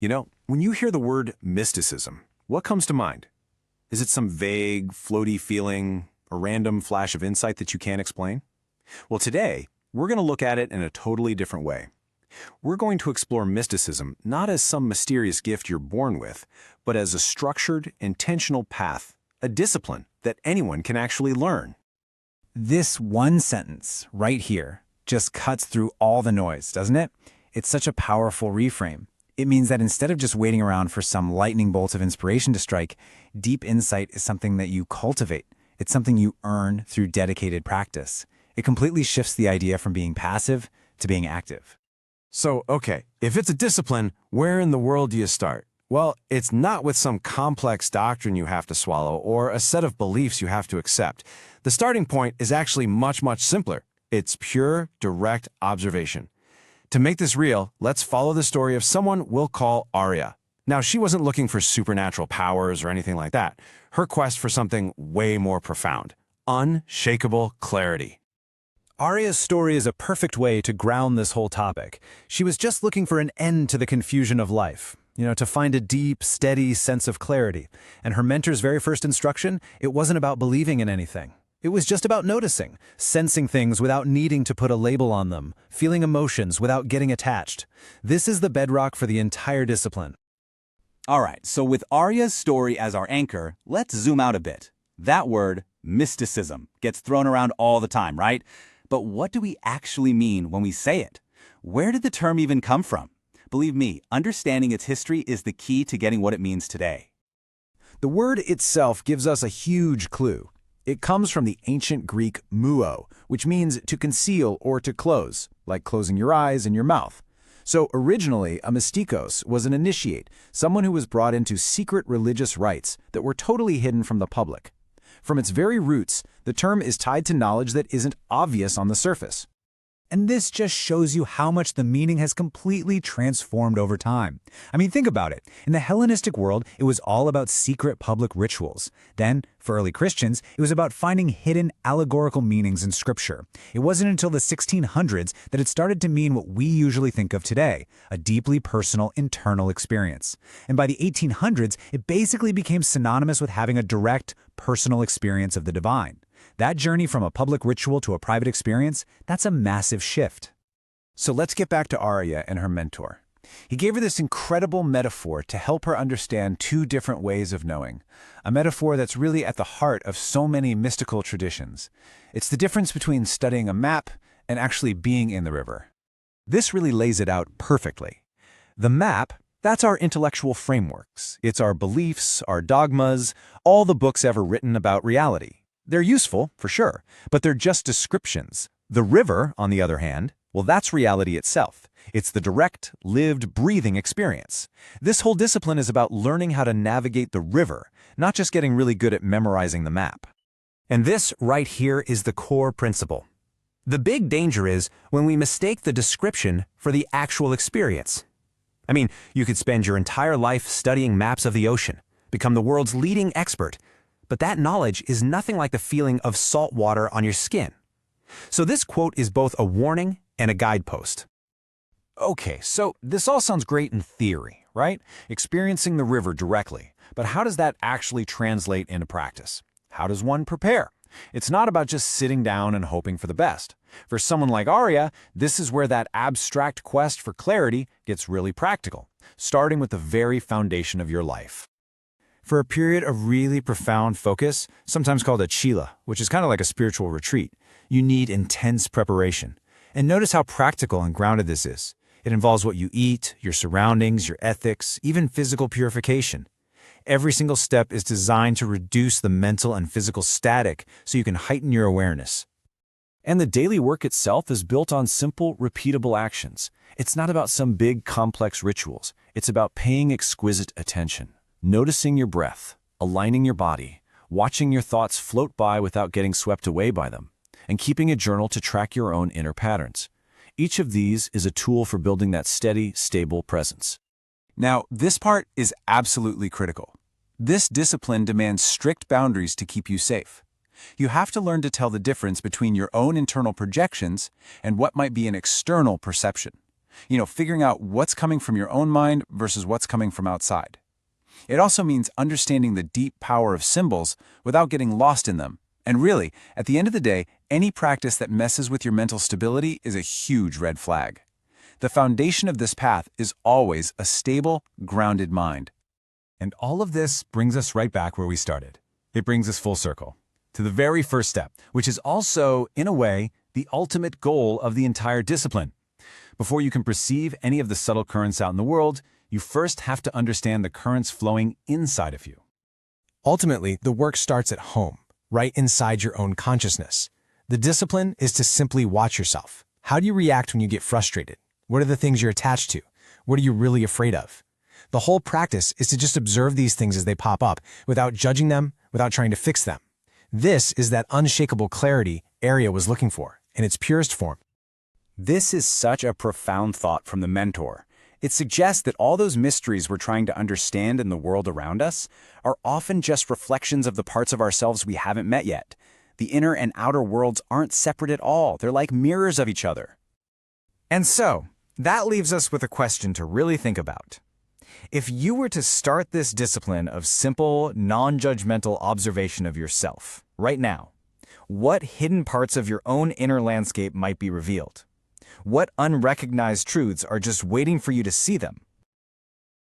When you hear the word mysticism, what comes to mind? Is it some vague, floaty feeling, a random flash of insight that you can't explain? Well, today, we're going to look at it in a totally different way. We're going to explore mysticism not as some mysterious gift you're born with, but as a structured, intentional path, a discipline that anyone can actually learn. This one sentence right here just cuts through all the noise, doesn't it? It's such a powerful reframe. It means that instead of just waiting around for some lightning bolts of inspiration to strike, deep insight is something that you cultivate. It's something you earn through dedicated practice. It completely shifts the idea from being passive to being active. So, okay, if it's a discipline, where in the world do you start? Well, it's not with some complex doctrine you have to swallow or a set of beliefs you have to accept. The starting point is actually much, much simpler. It's pure, direct observation. To make this real, let's follow the story of someone we'll call Arya. Now, she wasn't looking for supernatural powers or anything like that. Her quest for something way more profound. Unshakable clarity. Arya's story is a perfect way to ground this whole topic. She was just looking for an end to the confusion of life, to find a deep, steady sense of clarity. And her mentor's very first instruction, it wasn't about believing in anything. It was just about noticing, sensing things without needing to put a label on them, feeling emotions without getting attached. This is the bedrock for the entire discipline. All right, so with Arya's story as our anchor, let's zoom out a bit. That word, mysticism, gets thrown around all the time, right? But what do we actually mean when we say it? Where did the term even come from? Believe me, understanding its history is the key to getting what it means today. The word itself gives us a huge clue. It comes from the ancient Greek muo, which means to conceal or to close, like closing your eyes and your mouth. So originally, a mystikos was an initiate, someone who was brought into secret religious rites that were totally hidden from the public. From its very roots, the term is tied to knowledge that isn't obvious on the surface. And this just shows you how much the meaning has completely transformed over time. I mean, think about it. In the Hellenistic world, it was all about secret public rituals. Then, for early Christians, it was about finding hidden allegorical meanings in Scripture. It wasn't until the 1600s that it started to mean what we usually think of today, a deeply personal internal experience. And by the 1800s, it basically became synonymous with having a direct, personal experience of the divine. That journey from a public ritual to a private experience, that's a massive shift. So let's get back to Arya and her mentor. He gave her this incredible metaphor to help her understand two different ways of knowing, a metaphor that's really at the heart of so many mystical traditions. It's the difference between studying a map and actually being in the river. This really lays it out perfectly. The map, that's our intellectual frameworks. It's our beliefs, our dogmas, all the books ever written about reality. They're useful, for sure, but they're just descriptions. The river, on the other hand, well, that's reality itself. It's the direct, lived, breathing experience. This whole discipline is about learning how to navigate the river, not just getting really good at memorizing the map. And this right here is the core principle. The big danger is when we mistake the description for the actual experience. I mean, you could spend your entire life studying maps of the ocean, become the world's leading expert, but that knowledge is nothing like the feeling of salt water on your skin. So this quote is both a warning and a guidepost. Okay, so this all sounds great in theory, right? Experiencing the river directly. But how does that actually translate into practice? How does one prepare? It's not about just sitting down and hoping for the best. For someone like Arya, this is where that abstract quest for clarity gets really practical, starting with the very foundation of your life. For a period of really profound focus, sometimes called a chilla, which is kind of like a spiritual retreat, you need intense preparation. And notice how practical and grounded this is. It involves what you eat, your surroundings, your ethics, even physical purification. Every single step is designed to reduce the mental and physical static so you can heighten your awareness. And the daily work itself is built on simple, repeatable actions. It's not about some big, complex rituals. It's about paying exquisite attention. Noticing your breath, aligning your body, watching your thoughts float by without getting swept away by them, and keeping a journal to track your own inner patterns. Each of these is a tool for building that steady, stable presence. Now, this part is absolutely critical. This discipline demands strict boundaries to keep you safe. You have to learn to tell the difference between your own internal projections and what might be an external perception. Figuring out what's coming from your own mind versus what's coming from outside. It also means understanding the deep power of symbols without getting lost in them. And really, at the end of the day, any practice that messes with your mental stability is a huge red flag. The foundation of this path is always a stable, grounded mind. And all of this brings us right back where we started. It brings us full circle to the very first step, which is also, in a way, the ultimate goal of the entire discipline. Before you can perceive any of the subtle currents out in the world, you first have to understand the currents flowing inside of you. Ultimately, the work starts at home, right inside your own consciousness. The discipline is to simply watch yourself. How do you react when you get frustrated? What are the things you're attached to? What are you really afraid of? The whole practice is to just observe these things as they pop up, without judging them, without trying to fix them. This is that unshakable clarity Arya was looking for, in its purest form. This is such a profound thought from the mentor. It suggests that all those mysteries we're trying to understand in the world around us are often just reflections of the parts of ourselves we haven't met yet. The inner and outer worlds aren't separate at all. They're like mirrors of each other. And so, that leaves us with a question to really think about. If you were to start this discipline of simple, non-judgmental observation of yourself, right now, what hidden parts of your own inner landscape might be revealed? What unrecognized truths are just waiting for you to see them?